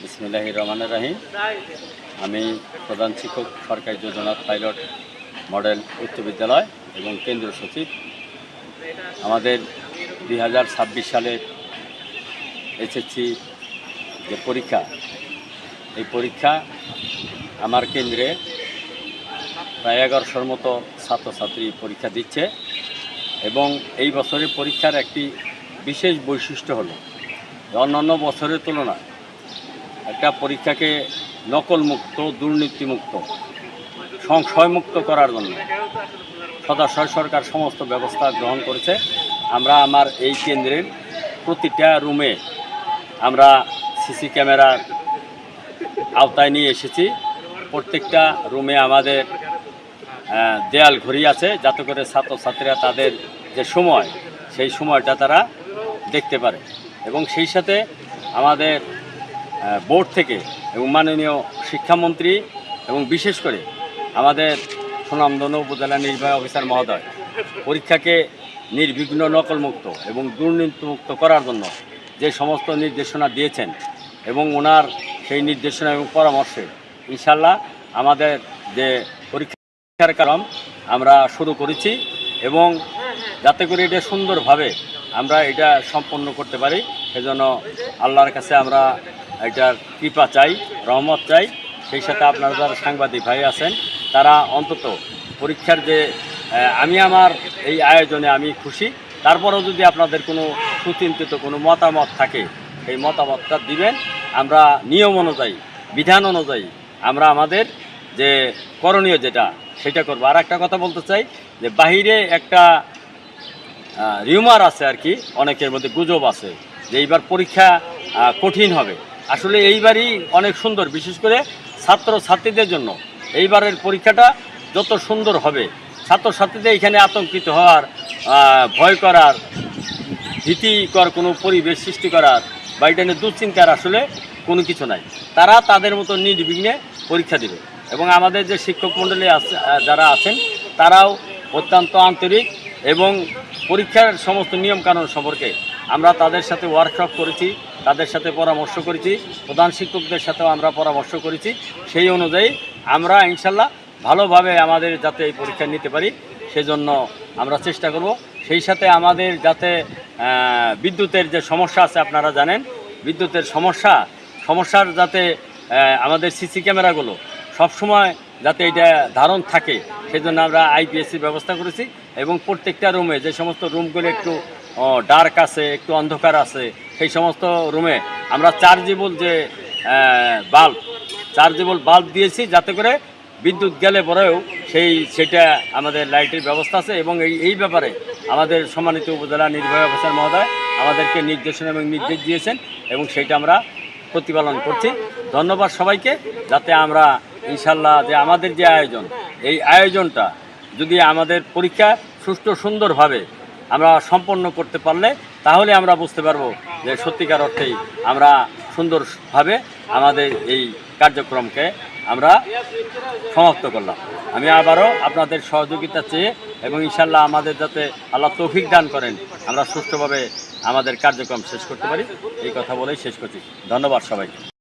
বিসমিল্লাহির রহমানির রহিম। আমি প্রধান শিক্ষক সরকারি যোজনা পাইলট মডেল উচ্চ বিদ্যালয় এবং কেন্দ্রীয় সচিব। আমাদের 2026 সালের এসএসসি যে পরীক্ষা, এই পরীক্ষা আমার কেন্দ্রে প্রায় 1100-র মতো ছাত্রছাত্রী পরীক্ষা দিচ্ছে এবং এই বছরের পরীক্ষার একটি বিশেষ বৈশিষ্ট্য হলো অন্যান্য বছরের তুলনায় একটা পরীক্ষাকে নকলমুক্ত, দুর্নীতিমুক্ত, সংশয়মুক্ত করার জন্য সদাশয় সরকার সমস্ত ব্যবস্থা গ্রহণ করেছে। আমরা আমার এই কেন্দ্রের প্রতিটা রুমে আমরা সিসি ক্যামেরার আওতায় নিয়ে এসেছি। প্রত্যেকটা রুমে আমাদের দেয়াল ঘড়ি আছে, যাতে করে ছাত্রছাত্রীরা তাদের যে সময়, সেই সময়টা তারা দেখতে পারে। এবং সেই সাথে আমাদের বোর্ড থেকে এবং মাননীয় শিক্ষামন্ত্রী এবং বিশেষ করে আমাদের সুনামধন্য উপজেলা নির্বাহী অফিসার মহোদয় পরীক্ষাকে নির্বিঘ্ন, নকলমুক্ত এবং দুর্নীতিমুক্ত করার জন্য যে সমস্ত নির্দেশনা দিয়েছেন এবং ওনার সেই নির্দেশনা এবং পরামর্শে ইনশাল্লাহ আমাদের যে পরীক্ষার কারণ আমরা শুরু করেছি এবং যাতে করে এটা সুন্দরভাবে আমরা এটা সম্পন্ন করতে পারি, সেজন্য আল্লাহর কাছে আমরা এটার কৃপা চাই, রহমত চাই। সেই সাথে আপনারা যারা সাংবাদিক ভাই আছেন, তারা অন্তত পরীক্ষার যে আমি আমার এই আয়োজনে আমি খুশি। তারপরেও যদি আপনাদের কোনো সুচিন্তিত কোনো মতামত থাকে, সেই মতামতটা দিবেন। আমরা নিয়ম অনুযায়ী, বিধান অনুযায়ী আমরা আমাদের যে করণীয় যেটা, সেটা করবো। আর একটা কথা বলতে চাই যে বাহিরে একটা রিউমার আছে আর কি, অনেকের মধ্যে গুজব আছে যে এইবার পরীক্ষা কঠিন হবে। আসলে এইবারই অনেক সুন্দর, বিশেষ করে ছাত্রছাত্রীদের জন্য এইবারের পরীক্ষাটা যত সুন্দর হবে, ছাত্রছাত্রীদের এখানে আতঙ্কিত হওয়ার, ভয় করার, ভীতিকর কোনো পরিবেশ সৃষ্টি করার বা এটা নিয়ে দুশ্চিন্তার আসলে কোনো কিছু নাই। তারা তাদের মতো নির্বিঘ্নে পরীক্ষা দেবে এবং আমাদের যে শিক্ষক মণ্ডলী আছে, যারা আছেন, তারাও অত্যন্ত আন্তরিক এবং পরীক্ষার সমস্ত নিয়মকানুন সম্পর্কে আমরা তাদের সাথে ওয়ার্কশপ করেছি, তাদের সাথে পরামর্শ করেছি, প্রধান শিক্ষকদের সাথেও আমরা পরামর্শ করেছি। সেই অনুযায়ী আমরা ইনশাল্লাহ ভালোভাবে আমাদের যাতে এই পরীক্ষা নিতে পারি, সেজন্য আমরা চেষ্টা করব। সেই সাথে আমাদের যাতে বিদ্যুতের যে সমস্যা আছে, আপনারা জানেন বিদ্যুতের সমস্যার যাতে আমাদের সিসি ক্যামেরাগুলো সবসময় যাতে এটা ধারণ থাকে, সেজন্য আমরা আইপিএসসির ব্যবস্থা করেছি এবং প্রত্যেকটা রুমে যে সমস্ত রুমগুলো একটু ডার্ক আছে, একটু অন্ধকার আছে, সেই সমস্ত রুমে আমরা চার্জেবল বাল্ব দিয়েছি, যাতে করে বিদ্যুৎ গেলে পরেও সেটা আমাদের লাইটের ব্যবস্থা আছে। এবং এই ব্যাপারে আমাদের সম্মানিত উপজেলা নির্বাহী অফিসার মহোদয় আমাদেরকে নির্দেশনা এবং নির্দেশ দিয়েছেন এবং সেইটা আমরা প্রতিপালন করছি। ধন্যবাদ সবাইকে। যাতে আমরা ইনশাল্লাহ যে আমাদের যে আয়োজন, এই আয়োজনটা যদি আমাদের পরীক্ষা সুষ্ঠু সুন্দরভাবে আমরা সম্পন্ন করতে পারলে, তাহলে আমরা বুঝতে পারবো যে সত্যিকার অর্থেই আমরা সুন্দরভাবে আমাদের এই কার্যক্রমকে আমরা সমাপ্ত করলাম। আমি আবারও আপনাদের সহযোগিতা চেয়ে এবং ইনশাল্লাহ আমাদের যাতে আল্লাহ তৌফিক দান করেন, আমরা সুষ্ঠুভাবে আমাদের কার্যক্রম শেষ করতে পারি, এই কথা বলেই শেষ করছি। ধন্যবাদ সবাইকে।